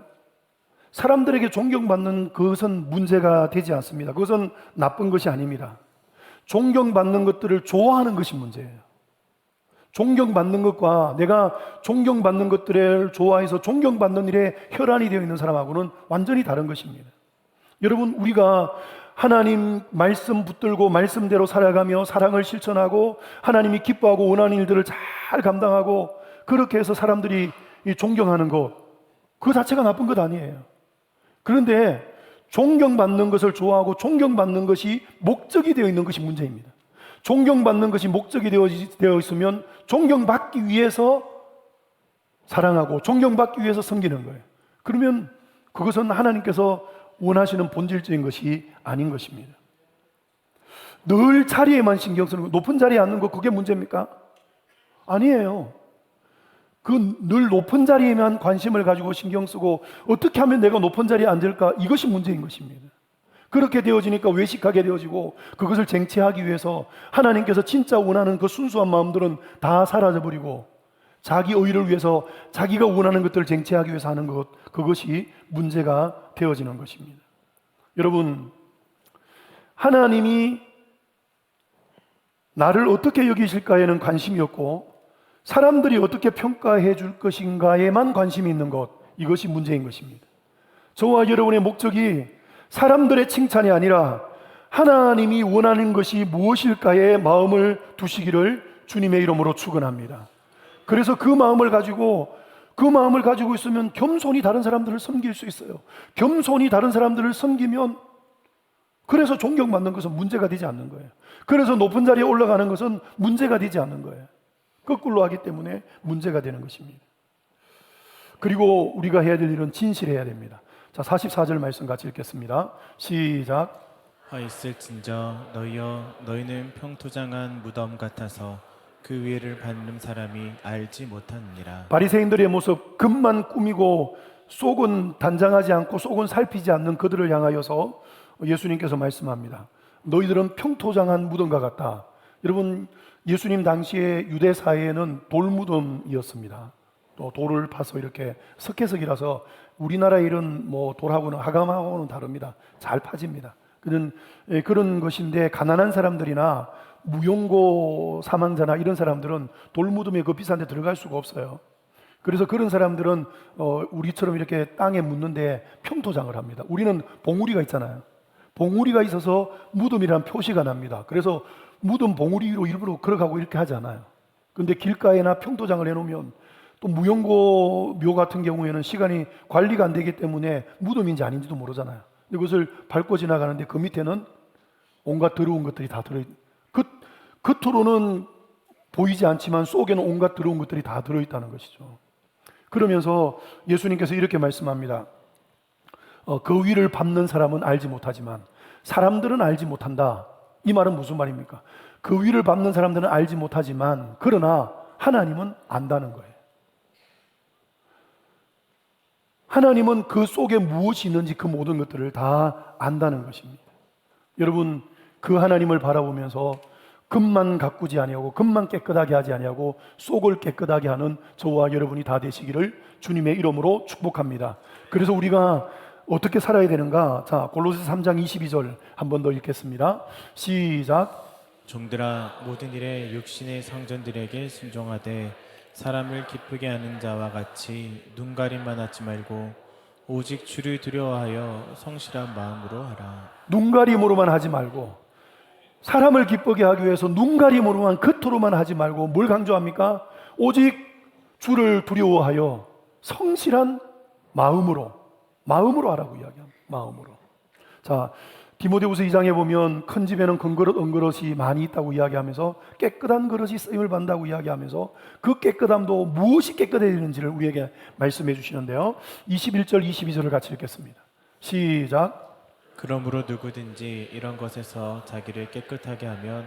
Speaker 1: 사람들에게 존경받는 그것은 문제가 되지 않습니다. 그것은 나쁜 것이 아닙니다. 존경받는 것들을 좋아하는 것이 문제예요. 존경받는 것과 내가 존경받는 것들을 좋아해서 존경받는 일에 혈안이 되어 있는 사람하고는 완전히 다른 것입니다. 여러분, 우리가 하나님 말씀 붙들고 말씀대로 살아가며 사랑을 실천하고 하나님이 기뻐하고 원하는 일들을 잘 감당하고 그렇게 해서 사람들이 존경하는 것, 그 자체가 나쁜 것 아니에요. 그런데 존경받는 것을 좋아하고 존경받는 것이 목적이 되어 있는 것이 문제입니다. 존경받는 것이 목적이 되어 있으면 존경받기 위해서 사랑하고 존경받기 위해서 섬기는 거예요. 그러면 그것은 하나님께서 원하시는 본질적인 것이 아닌 것입니다. 늘 자리에만 신경 쓰는 거, 높은 자리에 앉는 거, 그게 문제입니까? 아니에요. 그 늘 높은 자리에만 관심을 가지고 신경 쓰고 어떻게 하면 내가 높은 자리에 앉을까, 이것이 문제인 것입니다. 그렇게 되어지니까 외식하게 되어지고 그것을 쟁취하기 위해서 하나님께서 진짜 원하는 그 순수한 마음들은 다 사라져버리고 자기 의를 위해서 자기가 원하는 것들을 쟁취하기 위해서 하는 것, 그것이 문제가 되어지는 것입니다. 여러분, 하나님이 나를 어떻게 여기실까에는 관심이 없고 사람들이 어떻게 평가해 줄 것인가에만 관심이 있는 것, 이것이 문제인 것입니다. 저와 여러분의 목적이 사람들의 칭찬이 아니라 하나님이 원하는 것이 무엇일까에 마음을 두시기를 주님의 이름으로 축원합니다. 그래서 그 마음을 가지고 있으면 겸손히 다른 사람들을 섬길 수 있어요. 겸손히 다른 사람들을 섬기면 그래서 존경받는 것은 문제가 되지 않는 거예요. 그래서 높은 자리에 올라가는 것은 문제가 되지 않는 거예요. 거꾸로 하기 때문에 문제가 되는 것입니다. 그리고 우리가 해야 될 일은 진실해야 됩니다. 자, 44절 말씀 같이 읽겠습니다. 시작.
Speaker 2: 하 있을진저 너희여 너희는 평토장한 무덤 같아서 그 위에를 밟는 사람이 알지 못하느니라.
Speaker 1: 바리새인들의 모습, 겉만 꾸미고 속은 단장하지 않고 속은 살피지 않는 그들을 향하여서 예수님께서 말씀합니다. 너희들은 평토장한 무덤과 같다. 여러분, 예수님 당시에 유대 사회에는 돌무덤이었습니다. 또 돌을 파서 이렇게 석회석이라서 우리나라 이런 돌하고는 하감하고는 다릅니다. 잘 파집니다. 그런 것인데 가난한 사람들이나 무용고 사망자나 이런 사람들은 돌무덤에 그 비싼 데 들어갈 수가 없어요. 그래서 그런 사람들은 우리처럼 이렇게 땅에 묻는데 평토장을 합니다. 우리는 봉우리가 있잖아요. 봉우리가 있어서 무덤이라는 표시가 납니다. 그래서 무덤 봉우리 위로 일부러 걸어가고 이렇게 하지 않아요. 그런데 길가에나 평토장을 해놓으면 또 무용고 묘 같은 경우에는 시간이 관리가 안 되기 때문에 무덤인지 아닌지도 모르잖아요. 그것을 밟고 지나가는데 그 밑에는 온갖 더러운 것들이 다 겉으로는 보이지 않지만 속에는 온갖 더러운 것들이 다 들어있다는 것이죠. 그러면서 예수님께서 이렇게 말씀합니다. 그 위를 밟는 사람은 알지 못하지만 사람들은 알지 못한다. 이 말은 무슨 말입니까? 그 위를 밟는 사람들은 알지 못하지만 그러나 하나님은 안다는 거예요. 하나님은 그 속에 무엇이 있는지 그 모든 것들을 다 안다는 것입니다. 여러분, 그 하나님을 바라보면서 금만 가꾸지 아니하고 금만 깨끗하게 하지 아니하고 속을 깨끗하게 하는 저와 여러분이 다 되시기를 주님의 이름으로 축복합니다. 그래서 우리가 어떻게 살아야 되는가? 자, 골로새 3장 22절 한 번 더 읽겠습니다. 시작.
Speaker 2: 종들아 모든 일에 육신의 상전들에게 순종하되 사람을 기쁘게 하는 자와 같이 눈가림만 하지 말고 오직 주를 두려워하여 성실한 마음으로 하라.
Speaker 1: 눈가림으로만 하지 말고, 사람을 기쁘게 하기 위해서 눈가림으로만, 겉으로만 하지 말고 뭘 강조합니까? 오직 주를 두려워하여 성실한 마음으로 하라고 이야기합니다. 마음으로. 자, 디모데후서 2장에 보면 큰 집에는 큰 그릇, 은그릇이 많이 있다고 이야기하면서 깨끗한 그릇이 쓰임을 받는다고 이야기하면서 그 깨끗함도 무엇이 깨끗해야 되는지를 우리에게 말씀해 주시는데요. 21절, 22절을 같이 읽겠습니다. 시작.
Speaker 2: 그러므로 누구든지 이런 것에서 자기를 깨끗하게 하면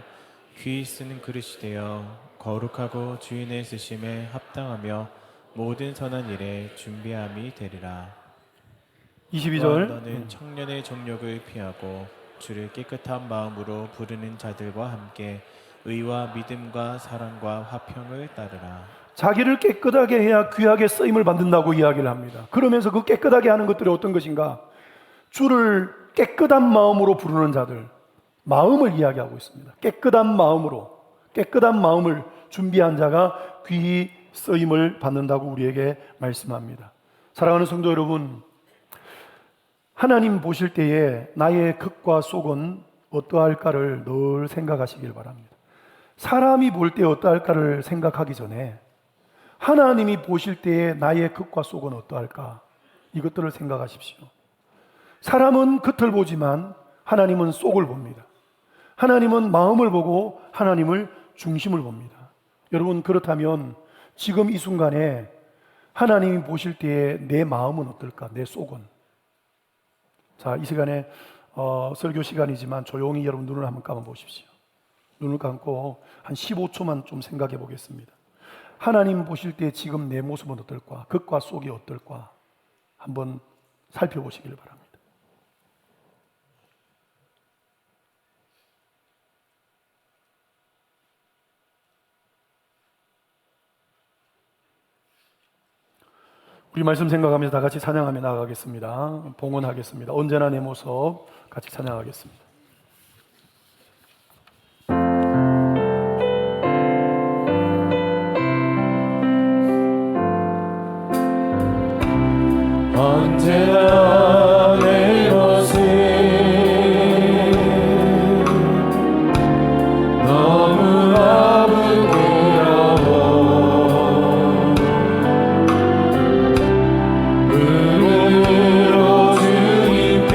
Speaker 2: 귀히 쓰는 그릇이 되어 거룩하고 주인의 쓰심에 합당하며 모든 선한 일에 준비함이 되리라.
Speaker 1: 22절.
Speaker 2: 너는 청년의 정욕을 피하고 주를 깨끗한 마음으로 부르는 자들과 함께 의와 믿음과 사랑과 화평을 따르라.
Speaker 1: 자기를 깨끗하게 해야 귀하게 쓰임을 받는다고 이야기를 합니다. 그러면서 그 깨끗하게 하는 것들이 어떤 것인가? 주를 깨끗한 마음으로 부르는 자들, 마음을 이야기하고 있습니다. 깨끗한 마음을 준비한 자가 귀히 쓰임을 받는다고 우리에게 말씀합니다. 사랑하는 성도 여러분, 하나님 보실 때에 나의 겉과 속은 어떠할까를 늘 생각하시길 바랍니다. 사람이 볼 때 어떠할까를 생각하기 전에 하나님이 보실 때에 나의 겉과 속은 어떠할까, 이것들을 생각하십시오. 사람은 겉을 보지만 하나님은 속을 봅니다. 하나님은 마음을 보고 하나님을 중심을 봅니다. 여러분, 그렇다면 지금 이 순간에 하나님이 보실 때에 내 마음은 어떨까? 내 속은. 자, 이 시간에 설교 시간이지만 조용히 여러분 눈을 한번 감아 보십시오. 눈을 감고 한 15초만 좀 생각해 보겠습니다. 하나님 보실 때 지금 내 모습은 어떨까? 겉과 속이 어떨까? 한번 살펴보시길 바랍니다. 우리 말씀 생각하면서 다 같이 찬양하며 나아가겠습니다. 봉헌하겠습니다. 언제나 내 모습 같이 찬양하겠습니다. 언제나 내 모습 너무나 부끄러워 눈으로 주님께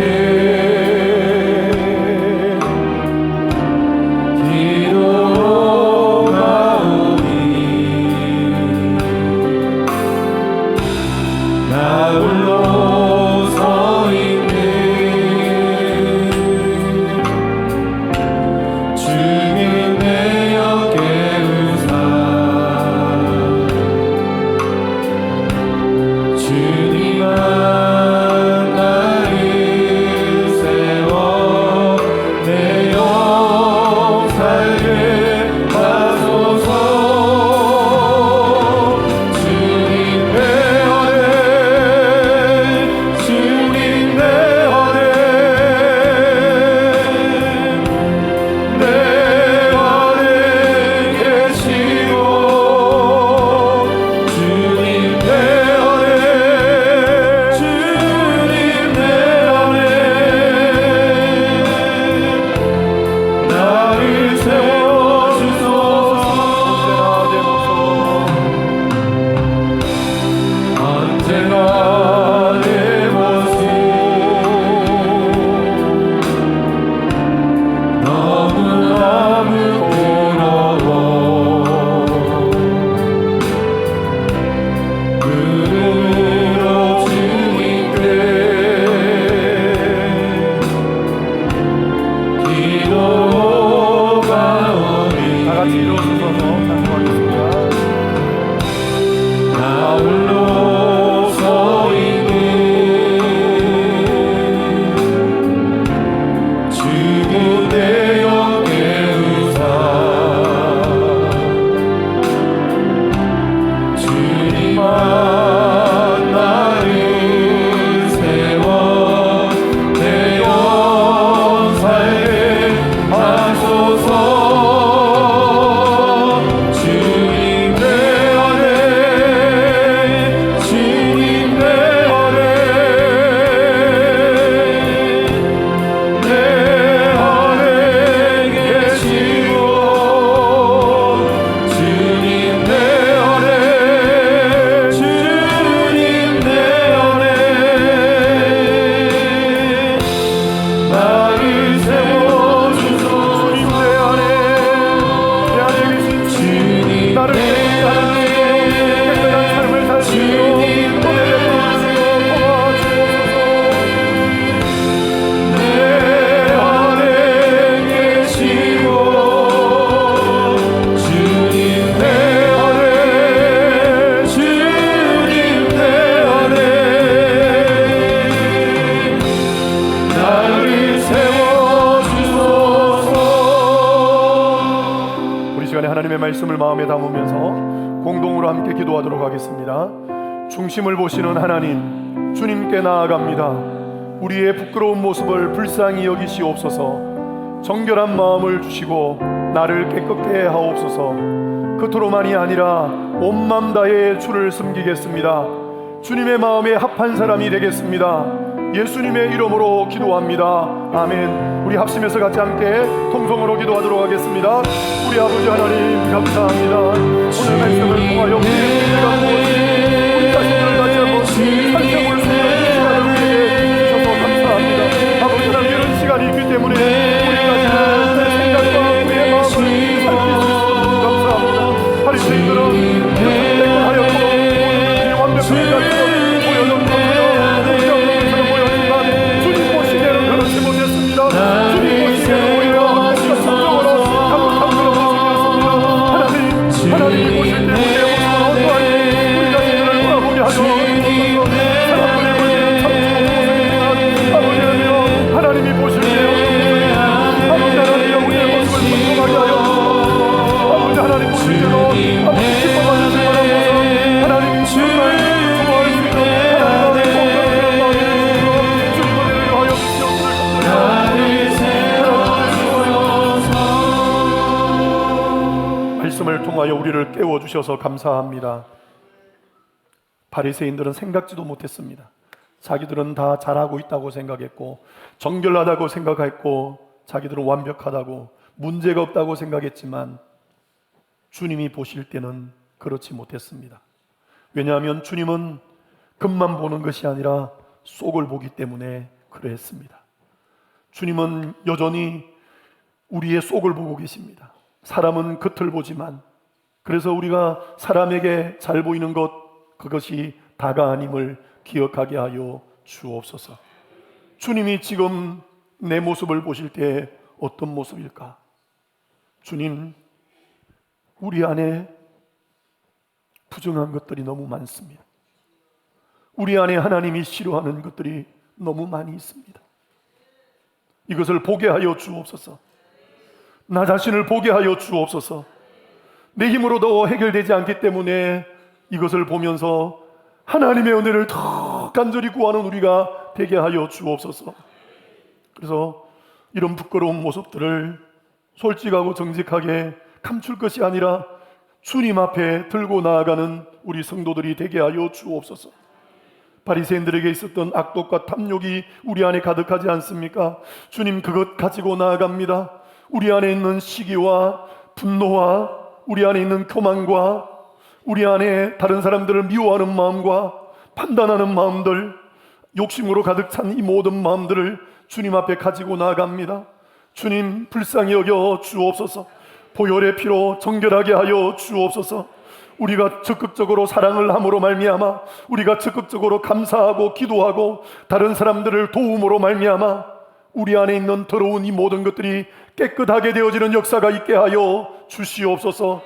Speaker 1: 말씀을 마음에 담으면서 공동으로 함께 기도하도록 하겠습니다. 중심을 보시는 하나님, 주님께 나아갑니다. 우리의 부끄러운 모습을 불쌍히 여기시옵소서. 정결한 마음을 주시고 나를 깨끗게 하옵소서. 겉으로만이 아니라 온 맘 다해 주를 섬기겠습니다. 주님의 마음에 합한 사람이 되겠습니다. 예수님의 이름으로 기도합니다. 아멘. 우리 합심해서 같이 함께 통성으로 기도하도록 하겠습니다. 우리 아버지 하나님 감사합니다. 오늘 말씀을 통하여 우리가 무엇인지 우리 자신을 다시 한번 살펴볼 수 있는 시간을 우리에게 주셔서 감사합니다. 아버지 하나님, 이런 시간이 있기 때문에 우리 자신을 내 생각과 우리의 마음을 살필 수 있어서 감사합니다. 바리새인들은 이렇게 깨끗하였고 오늘 완벽한 것처럼 보여졌거든요. 주님 보시기에는 오히려 성적으로 감격함으로 모습이었습니다. 하나님이 보실 때 우리의 모습은 어떠한 우리 자신들을 돌아보게 하여 사람들이 보시는 참 좋은 모습이지만 아버지 하나님, 하나님이 보실 때 아버지 하나님 우리의 모습을 성공하게 하여 아버지 하나님 보실 때도 아버지 기뻐하는 생활한 모습 하나님이 정말 좋아할 수 있는 하나님의 공평한 그런 마음이 되시도록 주님 은혜를 하여 주시옵소서. 말씀을 통하여 우리를 깨워주셔서 감사합니다. 바리새인들은 생각지도 못했습니다. 자기들은 다 잘하고 있다고 생각했고 정결하다고 생각했고 자기들은 완벽하다고 문제가 없다고 생각했지만 주님이 보실 때는 그렇지 못했습니다. 왜냐하면 주님은 겉만 보는 것이 아니라 속을 보기 때문에 그러했습니다. 주님은 여전히 우리의 속을 보고 계십니다. 사람은 겉을 보지만 그래서 우리가 사람에게 잘 보이는 것, 그것이 다가 아님을 기억하게 하여 주옵소서. 주님이 지금 내 모습을 보실 때 어떤 모습일까? 주님, 우리 안에 부정한 것들이 너무 많습니다. 우리 안에 하나님이 싫어하는 것들이 너무 많이 있습니다. 이것을 보게 하여 주옵소서. 나 자신을 보게 하여 주옵소서. 내 힘으로도 해결되지 않기 때문에 이것을 보면서 하나님의 은혜를 더 간절히 구하는 우리가 되게 하여 주옵소서. 그래서 이런 부끄러운 모습들을 솔직하고 정직하게 감출 것이 아니라 주님 앞에 들고 나아가는 우리 성도들이 되게 하여 주옵소서. 바리새인들에게 있었던 악독과 탐욕이 우리 안에 가득하지 않습니까? 주님, 그것 가지고 나아갑니다. 우리 안에 있는 시기와 분노와 우리 안에 있는 교만과 우리 안에 다른 사람들을 미워하는 마음과 판단하는 마음들, 욕심으로 가득 찬 이 모든 마음들을 주님 앞에 가지고 나아갑니다. 주님, 불쌍히 여겨 주옵소서. 보혈의 피로 정결하게 하여 주옵소서. 우리가 적극적으로 사랑을 함으로 말미암아, 우리가 적극적으로 감사하고 기도하고 다른 사람들을 도움으로 말미암아 우리 안에 있는 더러운 이 모든 것들이 깨끗하게 되어지는 역사가 있게 하여 주시옵소서.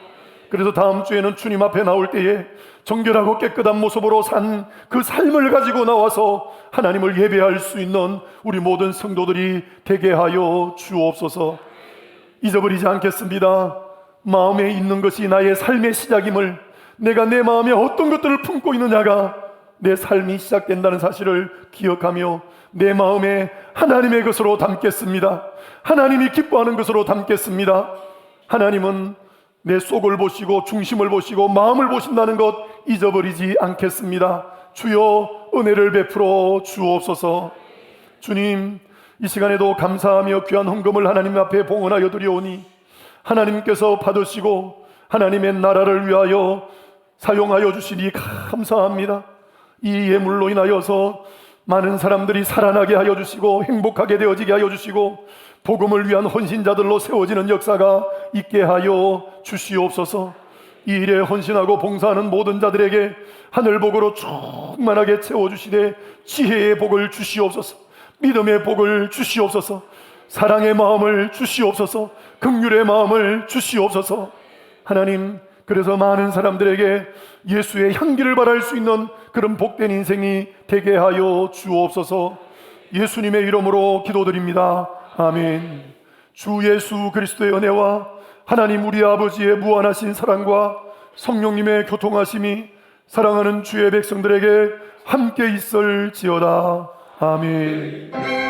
Speaker 1: 그래서 다음 주에는 주님 앞에 나올 때에 정결하고 깨끗한 모습으로 산 그 삶을 가지고 나와서 하나님을 예배할 수 있는 우리 모든 성도들이 되게 하여 주옵소서. 잊어버리지 않겠습니다. 마음에 있는 것이 나의 삶의 시작임을, 내가 내 마음에 어떤 것들을 품고 있느냐가 내 삶이 시작된다는 사실을 기억하며 내 마음에 하나님의 것으로 담겠습니다. 하나님이 기뻐하는 것으로 담겠습니다. 하나님은 내 속을 보시고 중심을 보시고 마음을 보신다는 것 잊어버리지 않겠습니다. 주여, 은혜를 베풀어 주옵소서. 주님, 이 시간에도 감사하며 귀한 헌금을 하나님 앞에 봉헌하여 드리오니 하나님께서 받으시고 하나님의 나라를 위하여 사용하여 주시니 감사합니다. 이 예물로 인하여서 많은 사람들이 살아나게 하여 주시고 행복하게 되어지게 하여 주시고 복음을 위한 헌신자들로 세워지는 역사가 있게 하여 주시옵소서. 이 일에 헌신하고 봉사하는 모든 자들에게 하늘복으로 충만하게 채워주시되 지혜의 복을 주시옵소서. 믿음의 복을 주시옵소서. 사랑의 마음을 주시옵소서. 긍휼의 마음을 주시옵소서. 하나님, 그래서 많은 사람들에게 예수의 향기를 발할 수 있는 그런 복된 인생이 되게 하여 주옵소서. 예수님의 이름으로 기도드립니다. 아멘. 주 예수 그리스도의 은혜와 하나님 우리 아버지의 무한하신 사랑과 성령님의 교통하심이 사랑하는 주의 백성들에게 함께 있을지어다. 아멘.